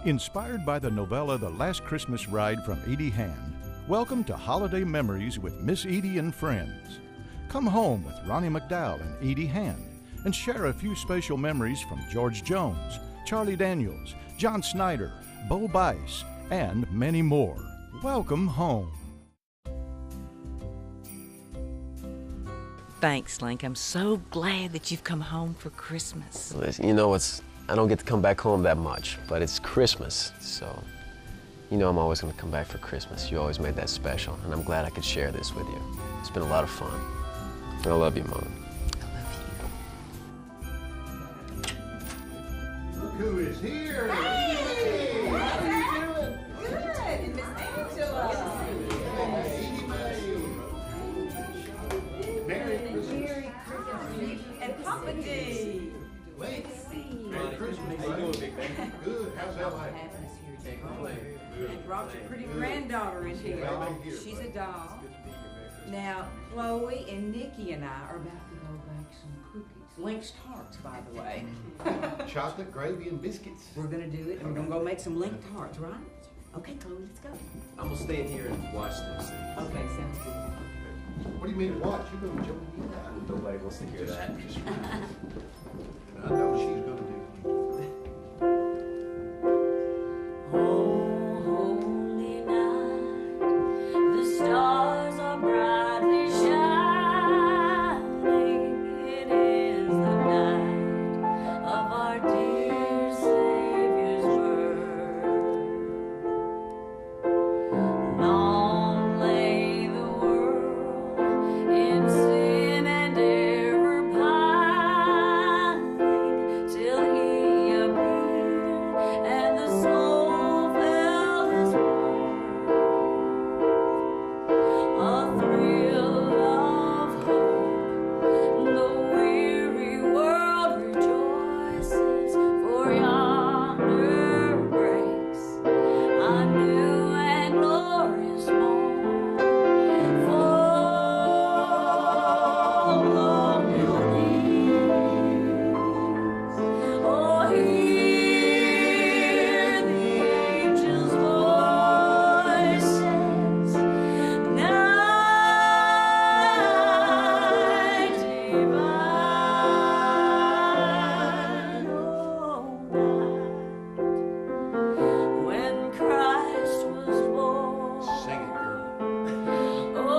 Inspired by the novella The Last Christmas Ride from Edie Hand, welcome to Holiday Memories with Miss Edie and Friends. Come home with Ronnie McDowell and Edie Hand and share a few special memories from George Jones, Charlie Daniels, John Snyder, Bo Bice, and many more. Welcome home. Thanks, Link. I'm so glad that you've come home for Christmas. Listen, you know, I don't get to come back home that much, but it's Christmas, so you know I'm always going to come back for Christmas. You always made that special, and I'm glad I could share this with you. It's been a lot of fun. And I love you, Mom. Look who is here! Hey! How you doing? Good. Miss Angela. Merry Christmas. And Papa D. Merry Christmas. How you doing, big man? Good. How's that like? And brought your pretty granddaughter in here. She's a doll. Now, Chloe and Nikki and I are about to go bake some cookies. Link's tarts, by the way. Chocolate, gravy, and biscuits. We're gonna do it, and we're gonna go make some Link tarts, right? Okay, Chloe, let's go. I'm gonna stay in here and watch them sing. Okay, sounds good. What do you mean watch? You're going to join me now. Nobody wants to hear that. I know she's going to do. Oh, holy night, the stars are brightly shining. It is the night of our dear Savior's birth. Long lay the world in sin and error pining, till He appeared and the soul felt His worth. A thrill of hope, the weary world rejoices, for yonder breaks a new and glorious morn. Fall on your knees, oh, hear the angels' voices. Night divine, oh, night when Christ was born. Sing it, girl. Oh,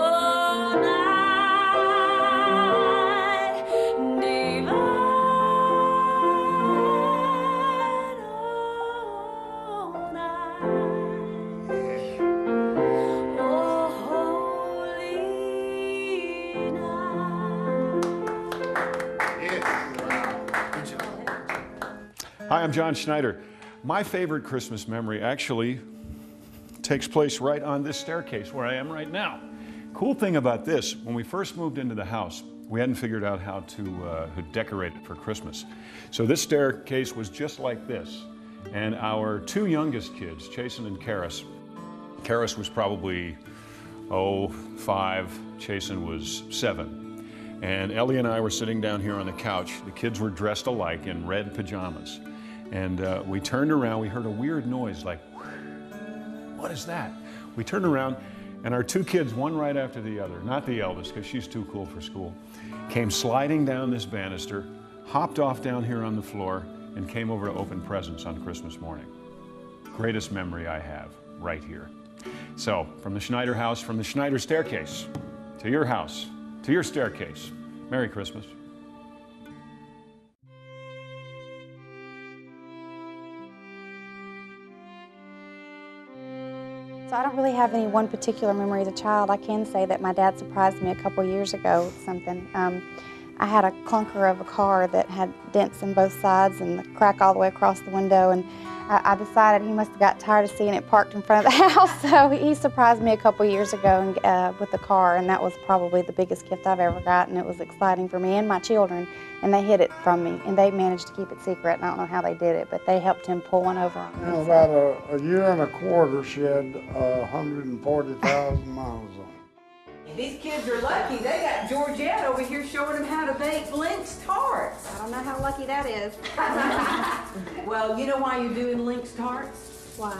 night divine, oh, night, oh, holy night. Hi, I'm John Schneider. My favorite Christmas memory actually takes place right on this staircase where I am right now. Cool thing about this, when we first moved into the house, we hadn't figured out how to decorate it for Christmas. So this staircase was just like this. And our two youngest kids, Chasen and Karis was probably, 5, Chasen was 7. And Ellie and I were sitting down here on the couch. The kids were dressed alike in red pajamas. And we turned around, we heard a weird noise like, what is that? We turned around and our two kids, one right after the other, not the eldest because she's too cool for school, came sliding down this banister, hopped off down here on the floor, and came over to open presents on Christmas morning. Greatest memory I have, right here. So, from the Schneider house, from the Schneider staircase, to your house, to your staircase, Merry Christmas. So I don't really have any one particular memory as a child. I can say that my dad surprised me a couple years ago with something. I had a clunker of a car that had dents in both sides and the crack all the way across the window, and I decided he must have got tired of seeing it parked in front of the house, so he surprised me a couple years ago with the car, and that was probably the biggest gift I've ever gotten. It was exciting for me and my children, and they hid it from me, and they managed to keep it secret, and I don't know how they did it, but they helped him pull one over on me. About a year and a quarter, she had 140,000 miles on it. These kids are lucky. They got Georgette over here showing them how to bake Link's tarts. don't know how lucky that is. Well, you know why you're doing Link's tarts? Why?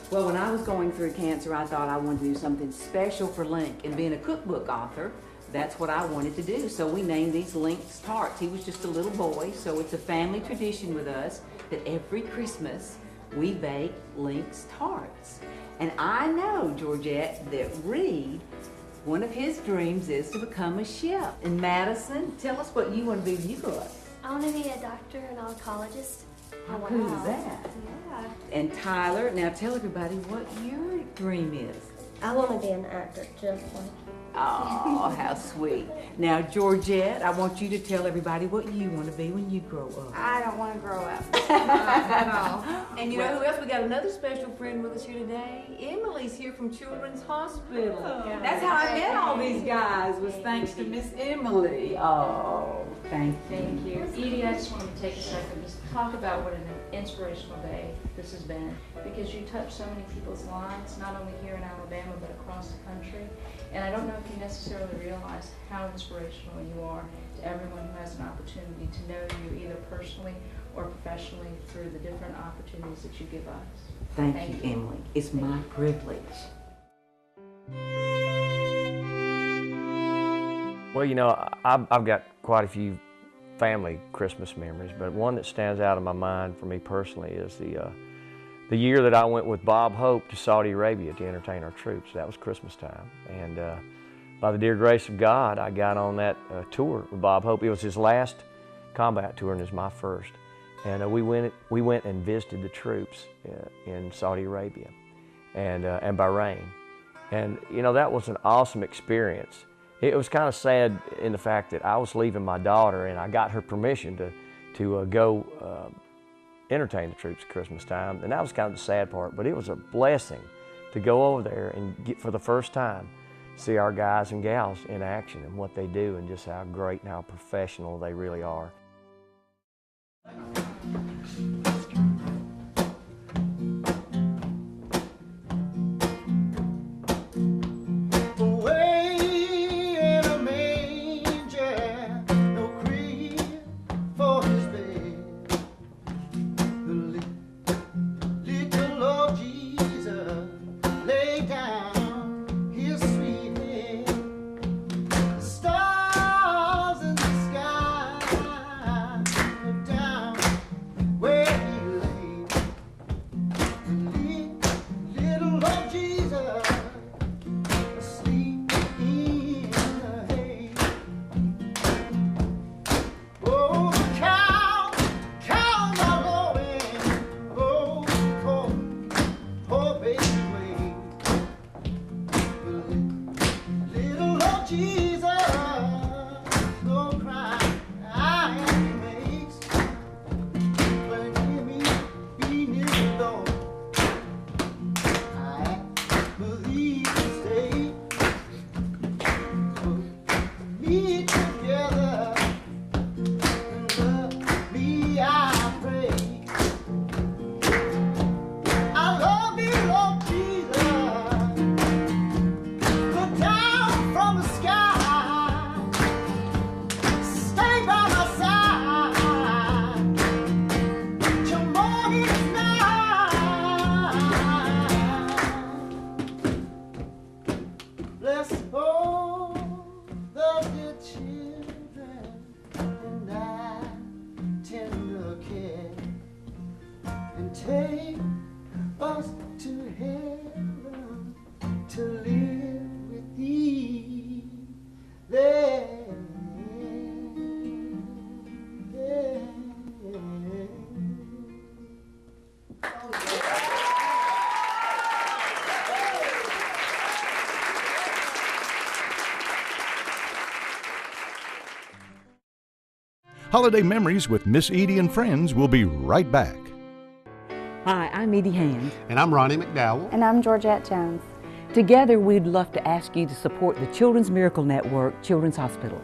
Well, when I was going through cancer, I thought I wanted to do something special for Link. And being a cookbook author, that's what I wanted to do. So we named these Link's tarts. He was just a little boy, so it's a family tradition with us that every Christmas we bake Link's tarts. And I know, Georgette, that Reed, one of his dreams is to become a chef. And Madison, tell us what you want to be when you grow up. I want to be a doctor and oncologist. How cool is that? Yeah. And Tyler, now tell everybody what your dream is. I want to be an actor just like you. Oh, how sweet. Now, Georgette, I want you to tell everybody what you want to be when you grow up. I don't want to grow up. At all. And you know who else? We got another special friend with us here today. Emily's here from Children's Hospital. That's how I met all these guys, was thanks to Miss Emily. Oh, thank you. Thank you. Edie, I just wanted to take a second to talk about what an inspirational day this has been, because you touch so many people's lives, not only here in Alabama, but across the country. And I don't know if you necessarily realize how inspirational you are to everyone who has an opportunity to know you either personally or professionally through the different opportunities that you give us. Thank you, Emily. It's my privilege. Well, you know, I've got quite a few family Christmas memories, but one that stands out in my mind for me personally is the year that I went with Bob Hope to Saudi Arabia to entertain our troops. That was Christmas time, and by the dear grace of God, I got on that tour with Bob Hope. It was his last combat tour, and it was my first. And we went and visited the troops in Saudi Arabia and Bahrain, and you know, that was an awesome experience. It was kind of sad in the fact that I was leaving my daughter, and I got her permission to go entertain the troops at Christmas time, and that was kind of the sad part. But it was a blessing to go over there and get, for the first time, see our guys and gals in action and what they do, and just how great and how professional they really are. Take us to heaven to live with thee there. Holiday Memories with Miss Edie and Friends will be right back. Hi, I'm Edie Hand. And I'm Ronnie McDowell. And I'm Georgette Jones. Together, we'd love to ask you to support the Children's Miracle Network Children's Hospital.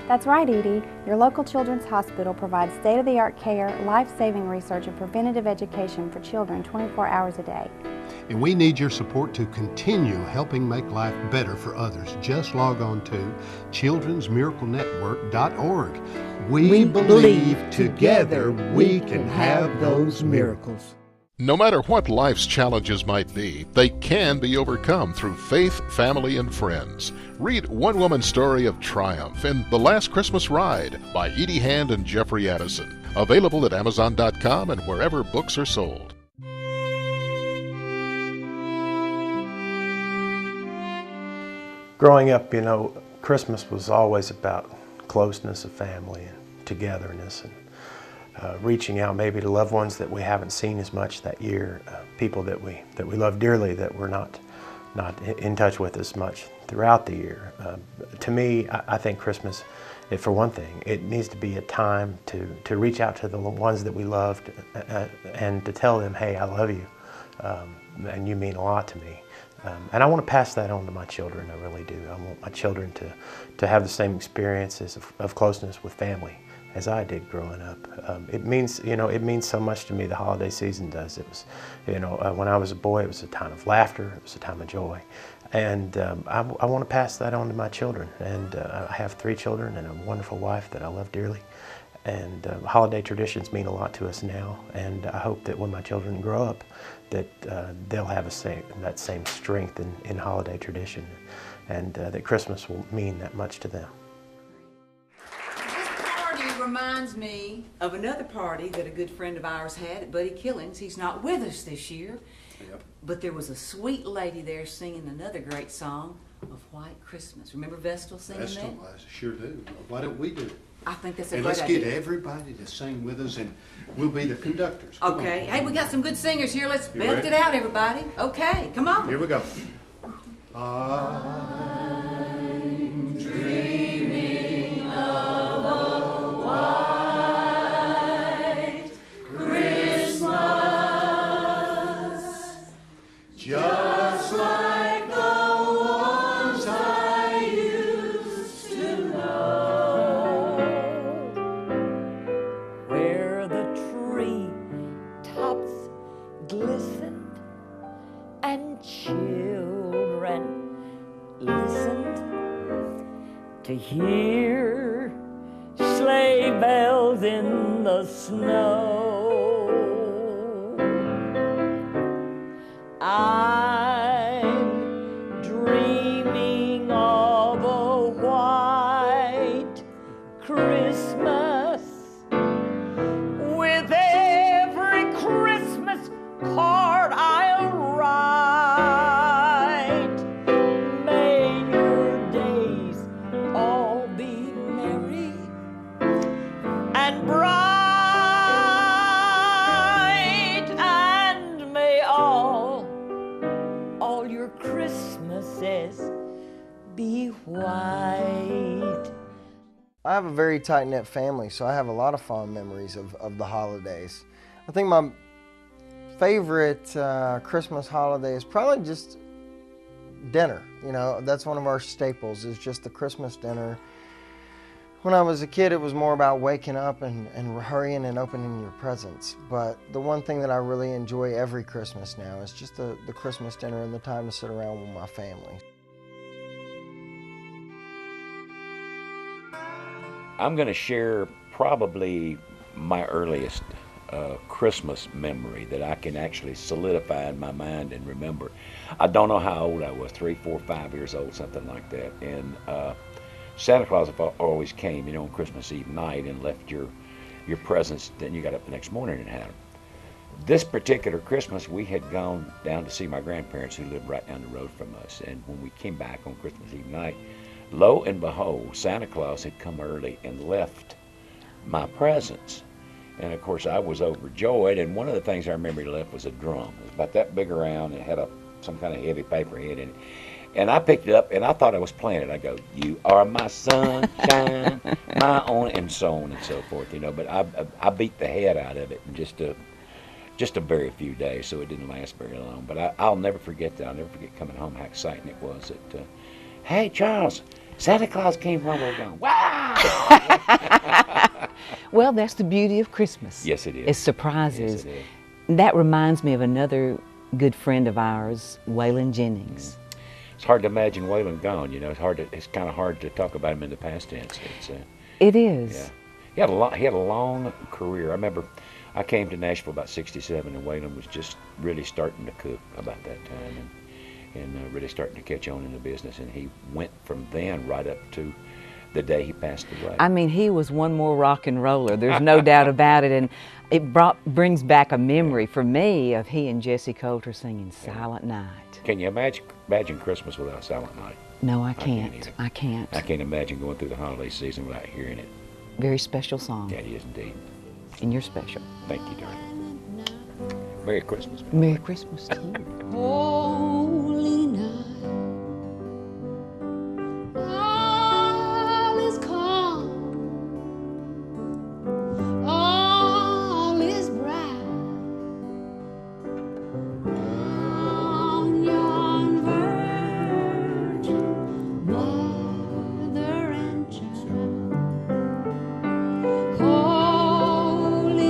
That's right, Edie. Your local children's hospital provides state-of-the-art care, life-saving research, and preventative education for children 24 hours a day. and we need your support to continue helping make life better for others. Just log on to childrensmiraclenetwork.org. We believe together we can have those miracles. No matter what life's challenges might be, they can be overcome through faith, family, and friends. Read one woman's story of triumph in The Last Christmas Ride by Edie Hand and Jeffrey Addison. Available at Amazon.com and wherever books are sold. Growing up, you know, Christmas was always about closeness of family and togetherness and reaching out maybe to loved ones that we haven't seen as much that year, people that we love dearly that we're not in touch with as much throughout the year. To me, I think Christmas, for one thing, it needs to be a time to reach out to the ones that we loved and to tell them, hey, I love you, and you mean a lot to me. And I want to pass that on to my children, I really do. I want my children to have the same experiences of closeness with family as I did growing up. It means, you know, it means so much to me, the holiday season does. It was, you know, when I was a boy, it was a time of laughter, it was a time of joy. And I want to pass that on to my children. And I have 3 children and a wonderful wife that I love dearly. And holiday traditions mean a lot to us now. And I hope that when my children grow up, that they'll have that same strength in holiday tradition, and that Christmas will mean that much to them. Reminds me of another party that a good friend of ours had at Buddy Killing's. He's not with us this year, but there was a sweet lady there singing another great song of White Christmas. Remember Vestal singing that? Vestal, I sure do. Why don't we do it? I think that's a and great let's idea. get everybody to sing with us, and we'll be the conductors. Come Okay. on. Hey, we got some good singers here. Let's You belt ready? it out, everybody. Okay, come on. Here we go. I'm dreaming of a white Christmas, just like the ones I used to know, where the tree tops glistened and children listened to hear sleigh bells in the snow. I'm dreaming of a white Christmas with every Christmas card I'll write. May your days all be merry and bright, and may all your Christmases be white. I have a very tight-knit family, so I have a lot of fond memories of the holidays. I think my favorite Christmas holiday is probably just dinner. You know, that's one of our staples, is just the Christmas dinner. When I was a kid, it was more about waking up and hurrying and opening your presents. But the one thing that I really enjoy every Christmas now is just the Christmas dinner and the time to sit around with my family. I'm going to share probably my earliest Christmas memory that I can actually solidify in my mind and remember. I don't know how old I was, 3, 4, 5 years old, something like that. And Santa Claus always came, you know, on Christmas Eve night and left your presents. Then you got up the next morning and had them. This particular Christmas, we had gone down to see my grandparents who lived right down the road from us. And when we came back on Christmas Eve night, lo and behold, Santa Claus had come early and left my presents. And of course, I was overjoyed. And one of the things I remember he left was a drum. It was about that big around. It had some kind of heavy paper head in it. And I picked it up, and I thought I was playing it. I go, "You are my sunshine, my own," and so on and so forth, you know. But I beat the head out of it in just a very few days, so it didn't last very long. But I'll never forget that. I'll never forget coming home, how exciting it was. That, hey, Charles, Santa Claus came while we were gone. Wow! Well, that's the beauty of Christmas. Yes, it is. It's surprises. Yes, it is. That reminds me of another good friend of ours, Waylon Jennings. It's hard to imagine Waylon gone. You know, it's kind of hard to talk about him in the past tense. It is. Yeah. He had a long career. I remember I came to Nashville about '67, and Waylon was just really starting to cook about that time, and really starting to catch on in the business. And he went from then right up to the day he passed away. I mean, he was one more rock and roller. There's no doubt about it. And it brings back a memory for me of he and Jessie Coulter singing Silent Night. Can you imagine Christmas without Silent Night? No, I can't. I can't. I can't imagine going through the holiday season without hearing it. Very special song. Yeah, it is indeed. And you're special. Thank you, darling. Merry Christmas. Merry Christmas to you. Holy night, all is calm, all is bright. On yon virgin mother and child, holy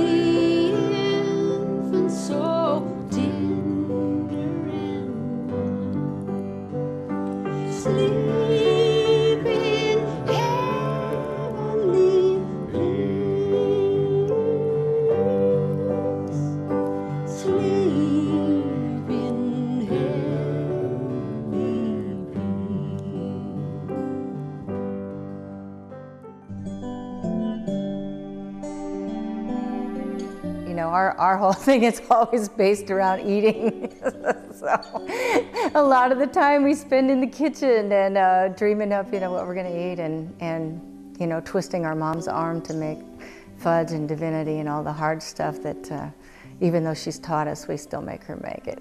infant, so tender and mild, sleep in heavenly peace, sleep in heavenly You know, our whole thing is always based around eating. So a lot of the time we spend in the kitchen and dreaming up, you know, what we're going to eat and, you know, twisting our mom's arm to make fudge and divinity and all the hard stuff that even though she's taught us, we still make her make it.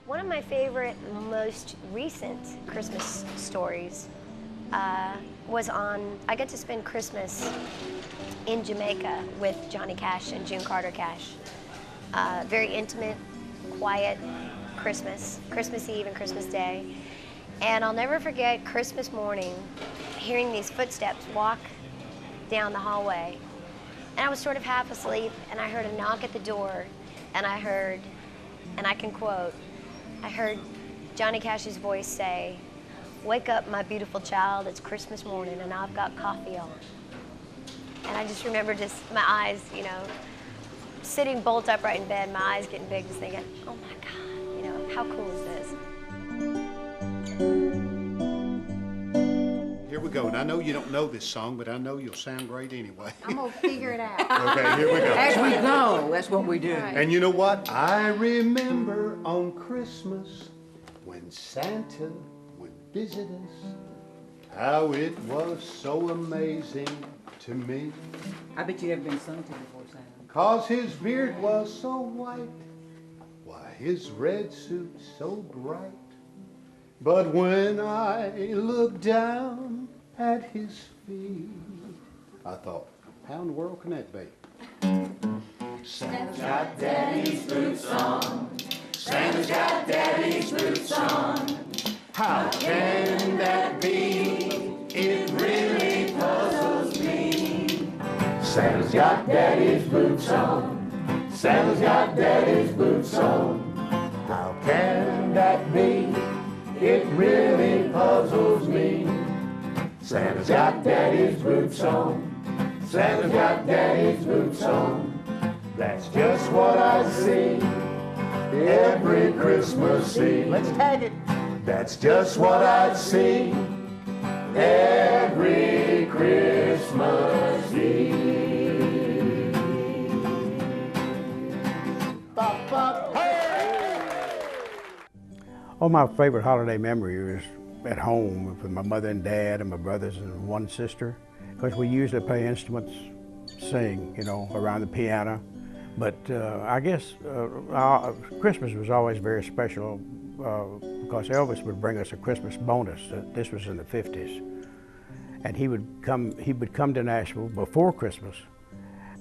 One of my favorite, most recent Christmas stories was I got to spend Christmas in Jamaica with Johnny Cash and June Carter Cash. Very intimate, quiet Christmas Eve and Christmas Day. And I'll never forget Christmas morning, hearing these footsteps walk down the hallway. And I was sort of half asleep, and I heard a knock at the door, and I heard, and I can quote, I heard Johnny Cash's voice say, "Wake up, my beautiful child, it's Christmas morning, and I've got coffee on." And I just remember my eyes, you know, sitting bolt upright in bed, my eyes getting big, just thinking, oh my God, you know, how cool is this? Here we go. And I know you don't know this song, but I know you'll sound great anyway. I'm gonna figure it out. Okay, here we go. As we go, that's what we do. And you know what? I remember on Christmas when Santa would visit us, how it was so amazing to me. I bet you've never been sung to before, Sam. 'Cause his beard was so white, why his red suit so bright. But when I looked down at his feet, I thought, how in the world can that be? Santa's got Daddy's boots on. Santa's got Daddy's boots on. How can that be? It really puzzles me. Santa's got Daddy's boots on. Santa's got Daddy's boots on. How can that be? It really puzzles me. Santa's got Daddy's boots on. Santa's got Daddy's boots on. That's just what I see every Christmas Eve. Let's tag it. That's just what I see every Christmas Eve. Bop, bop, hey! Oh, my favorite holiday memory is at home with my mother and dad and my brothers and one sister, because we usually play instruments, sing, you know, around the piano. But I guess Christmas was always very special because Elvis would bring us a Christmas bonus. This was in the 50s. And he would come to Nashville before Christmas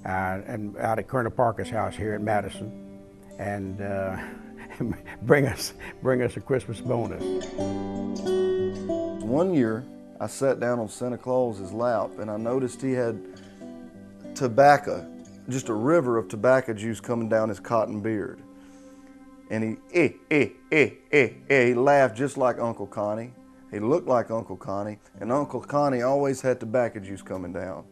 and out at Colonel Parker's house here in Madison and bring us a Christmas bonus. One year, I sat down on Santa Claus's lap and I noticed he had tobacco, just a river of tobacco juice coming down his cotton beard. And he laughed just like Uncle Connie. He looked like Uncle Connie, and Uncle Connie always had tobacco juice coming down.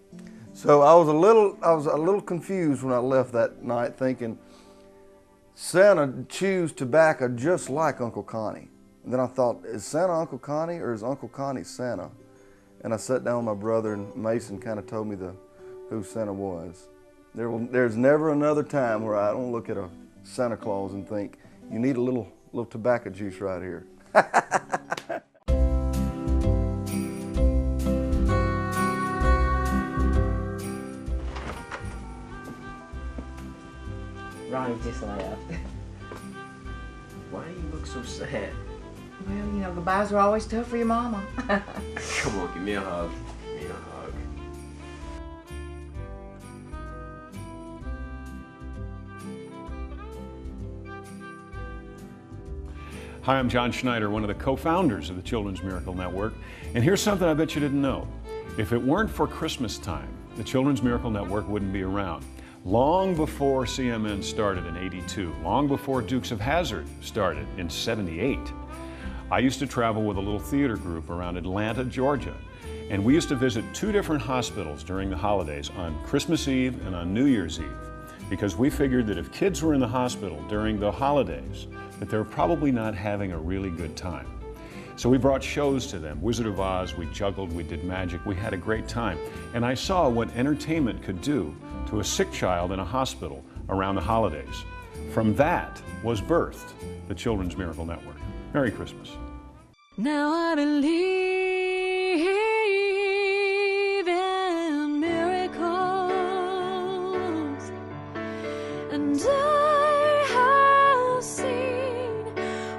So I was a little confused when I left that night, thinking Santa chews tobacco just like Uncle Connie. And then I thought, is Santa Uncle Connie or is Uncle Connie Santa? And I sat down with my brother, and Mason kind of told me who Santa was. There's never another time where I don't look at a Santa Claus and think, you need a little tobacco juice right here. Ronnie just laughed. Why do you look so sad? Well, you know, goodbyes are always tough for your mama. Come on, give me a hug. Give me a hug. Hi, I'm John Schneider, one of the co-founders of the Children's Miracle Network. And here's something I bet you didn't know. If it weren't for Christmas time, the Children's Miracle Network wouldn't be around. Long before CMN started in '82, long before Dukes of Hazzard started in '78, I used to travel with a little theater group around Atlanta, Georgia. And we used to visit 2 different hospitals during the holidays, on Christmas Eve and on New Year's Eve, because we figured that if kids were in the hospital during the holidays, that they were probably not having a really good time. So we brought shows to them, Wizard of Oz, we juggled, we did magic, we had a great time. And I saw what entertainment could do to a sick child in a hospital around the holidays. From that was birthed the Children's Miracle Network. Merry Christmas. Now I believe in miracles, and I have seen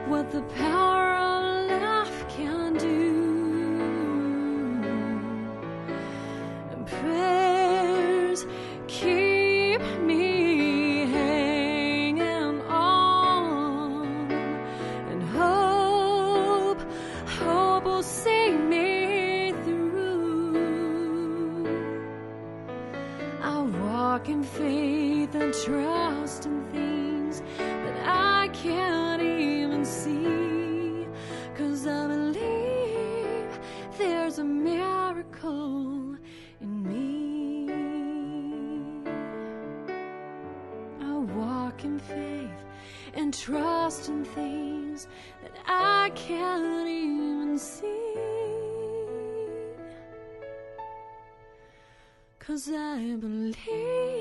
what the power of love can do. And prayers keep me hanging on, and hope will see me through. I walk in faith and trust in things that I can't even see, 'cause I believe there's a miracle in me. I walk in faith and trust in things that I can't even see, 'cause I believe